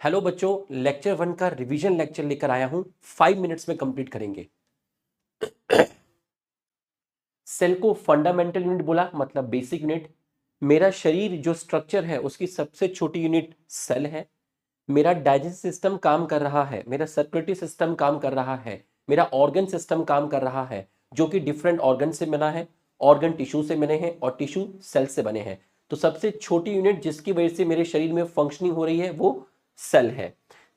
Hello बच्चों, lecture 1 का revision lecture लेकर आया हूं, 5 मिनट्स में कंप्लीट करेंगे। सेल को फंडामेंटल यूनिट बोला, मतलब बेसिक यूनिट। मेरा शरीर जो स्ट्रक्चर है उसकी सबसे छोटी यूनिट सेल है। मेरा डाइजेस्टिव सिस्टम काम कर रहा है, मेरा सर्कुलेटरी सिस्टम काम कर रहा है, मेरा ऑर्गन सिस्टम काम कर रहा है, जो कि डिफरेंट ऑर्गन से बना है। ऑर्गन टिश्यू से बने हैं और टिश्यू सेल से बने हैं। तो सबसे छोटी यूनिट जिसकी वजह से मेरे शरीर में फंक्शनिंग हो रही है वो सेल है।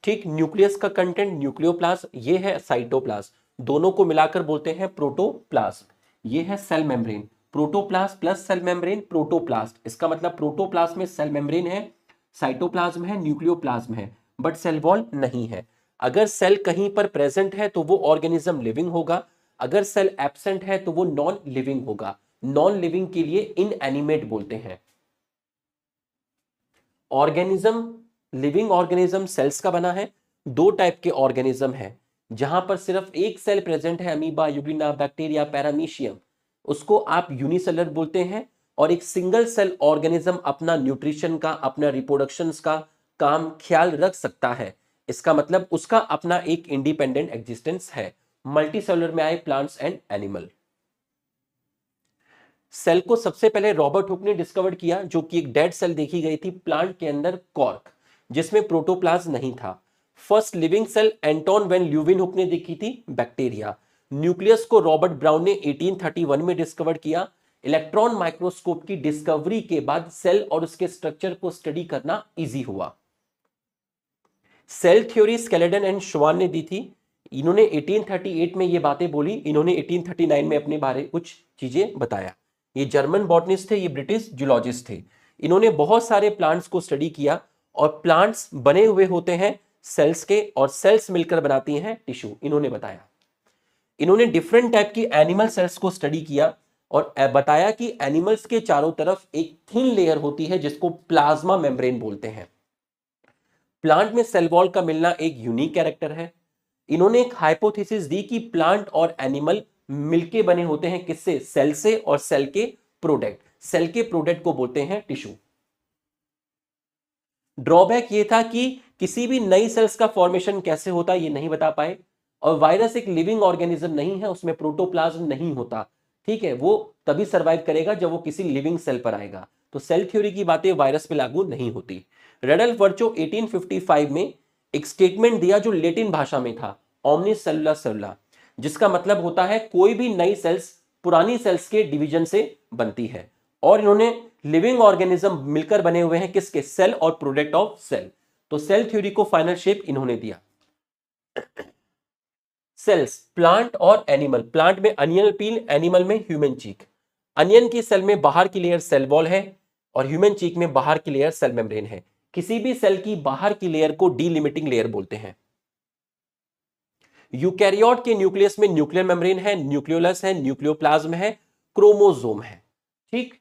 ठीक, न्यूक्लियस का कंटेंट न्यूक्लियोप्लाज्म, ये है साइटोप्लाज्म, दोनों को मिलाकर बोलते हैं प्रोटोप्लाज्म। ये है cell membrane. Protoplasm plus cell membrane protoplast, इसका मतलब प्रोटोप्लाज्म में सेल मेम्ब्रेन है, साइटोप्लाज्म है, न्यूक्लियोप्लाज्म है, बट सेल वॉल नहीं है। अगर सेल कहीं पर प्रेजेंट है तो वो ऑर्गेनिज्म लिविंग होगा, अगर सेल एब्सेंट है तो वो नॉन लिविंग होगा। नॉन लिविंग के लिए इनएनिमेट बोलते हैं। ऑर्गेनिज्म, लिविंग ऑर्गेनिज्म सेल्स का बना है। दो टाइप के ऑर्गेनिज्म है, जहां पर सिर्फ एक सेल प्रेजेंट है, अमीबा, यूग्लिना, बैक्टीरिया, पैरामीशियम, उसको आप यूनिसेलर बोलते हैं। और एक सिंगल सेल ऑर्गेनिज्म अपना न्यूट्रिशन का, अपना रिप्रोडक्शन का काम ख्याल रख सकता है, इसका मतलब उसका अपना एक इंडिपेंडेंट एग्जिस्टेंस है। मल्टीसेलुलर में आए प्लांट्स एंड एनिमल। सेल को सबसे पहले रॉबर्ट हुक ने डिस्कवर किया, जो कि एक डेड सेल देखी गई थी प्लांट के अंदर, कॉर्क, जिसमें प्रोटोप्लाज्म नहीं था। First living cell Anton van Leeuwenhoek ने देखी थी, बैक्टीरिया। न्यूक्लियस को रॉबर्ट ब्राउन ने 1831 में डिस्कवर किया। इलेक्ट्रॉन माइक्रोस्कोप की डिस्कवरी के बाद सेल और उसके स्ट्रक्चर को स्टडी करना इजी हुआ। सेल थ्योरी स्केलेटन एंड श्वान ने दी थी। इन्होंने 1838 में ये बातें बोली, इन्होंने 1839 में अपने बारे कुछ चीजें बताया। ये जर्मन बॉटनिस्ट थे, ये ब्रिटिश जूलॉजिस्ट थे। इन्होंने बहुत सारे प्लांट्स को स्टडी किया, और प्लांट्स बने हुए होते हैं सेल्स के, और सेल्स मिलकर बनाती हैं टिश्यू, इन्होंने बताया। इन्होंने डिफरेंट टाइप की एनिमल सेल्स को स्टडी किया और बताया कि एनिमल्स के चारों तरफ एक थिन लेयर होती है जिसको प्लाज्मा मेम्ब्रेन बोलते हैं। प्लांट में सेल वॉल का मिलना एक यूनिक कैरेक्टर है। इन्होंने एक हाइपोथेसिस दी कि प्लांट और एनिमल मिलके बने होते हैं, किससे? सेल से, और सेल के प्रोडक्ट, सेल के प्रोडक्ट को बोलते हैं टिश्यू। ड्रॉबैक ये था कि किसी भी नई सेल्स का फॉर्मेशन कैसे होता ये नहीं बता पाए, और वायरस एक लिविंग ऑर्गेनिज्म नहीं है, उसमें प्रोटोप्लाज्म नहीं होता। ठीक है, वो तभी सर्वाइव करेगा जब वो किसी लिविंग सेल पर आएगा। तो सेल थ्योरी की बातें वायरस पे लागू नहीं होती। रेडल्फ वर्चो 1855 में एक स्टेटमेंट दिया जो लेटिन भाषा में था, ओमनिस सेलुला सेलुला, जिसका मतलब होता है कोई भी नई सेल्स पुरानी सेल्स के डिवीजन से बनती है। और इन्होंने लिविंग ऑर्गेनिज्म मिलकर बने हुए हैं, किसके? सेल और प्रोडक्ट ऑफ सेल। तो सेल थ्योरी को फाइनल शेप इन्होंने दिया। सेल्स, प्लांट और एनिमल। प्लांट में अनियन पील, एनिमल में ह्यूमन चीक। अनियन की सेल में बाहर की लेयर सेल वॉल है, और ह्यूमन चीक में बाहर की लेयर सेल मेम्ब्रेन है। किसी भी सेल की बाहर की लेयर को डीलिमिटिंग लेयर बोलते हैं। यूकैरियोट के न्यूक्लियस में न्यूक्लियर मेम्ब्रेन है, न्यूक्लियोलस है, न्यूक्लियोप्लाज्म है, क्रोमोसोम है। ठीक,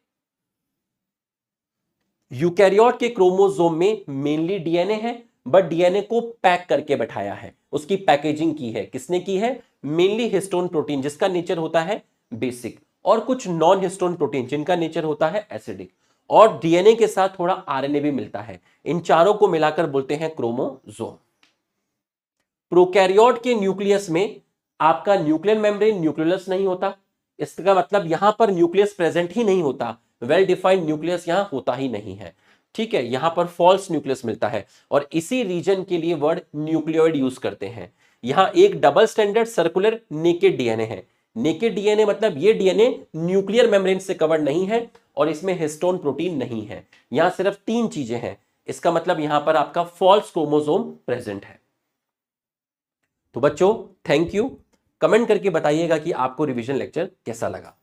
यूकैरियोट के क्रोमोसोम में मेनली डीएनए है, बट डीएनए को पैक करके बैठाया है, उसकी पैकेजिंग की है। किसने की है? मेनली हिस्टोन प्रोटीन, जिसका नेचर होता है बेसिक, और कुछ नॉन हिस्टोन प्रोटीन जिनका नेचर होता है एसिडिक, और डीएनए के साथ थोड़ा आरएनए भी मिलता है। इन चारों को मिलाकर बोलते हैं क्रोमोसोम। प्रोकैरियोट के न्यूक्लियस में आपका न्यूक्लियर मेम्ब्रेन, न्यूक्लियस नहीं होता। इसका मतलब यहां पर न्यूक्लियस प्रेजेंट ही नहीं होता, वेल डिफाइंड न्यूक्लियस यहां होता ही नहीं है। ठीक है, यहां पर फॉल्स न्यूक्लियस मिलता है, और इसी रीजन के लिए वर्ड न्यूक्लियोइड यूज करते हैं। यहां एक double standard circular naked DNA है। नेकेड डीएनए मतलब ये डीएनए न्यूक्लियर मेम्ब्रेन से कवर्ड नहीं है, और इसमें हिस्टोन प्रोटीन नहीं है। यहां सिर्फ 3 चीजें हैं, इसका मतलब यहां पर आपका फॉल्स क्रोमोसोम प्रेजेंट है। तो बच्चों, थैंक यू। कमेंट करके बताइएगा कि आपको रिवीजन लेक्चर कैसा लगा।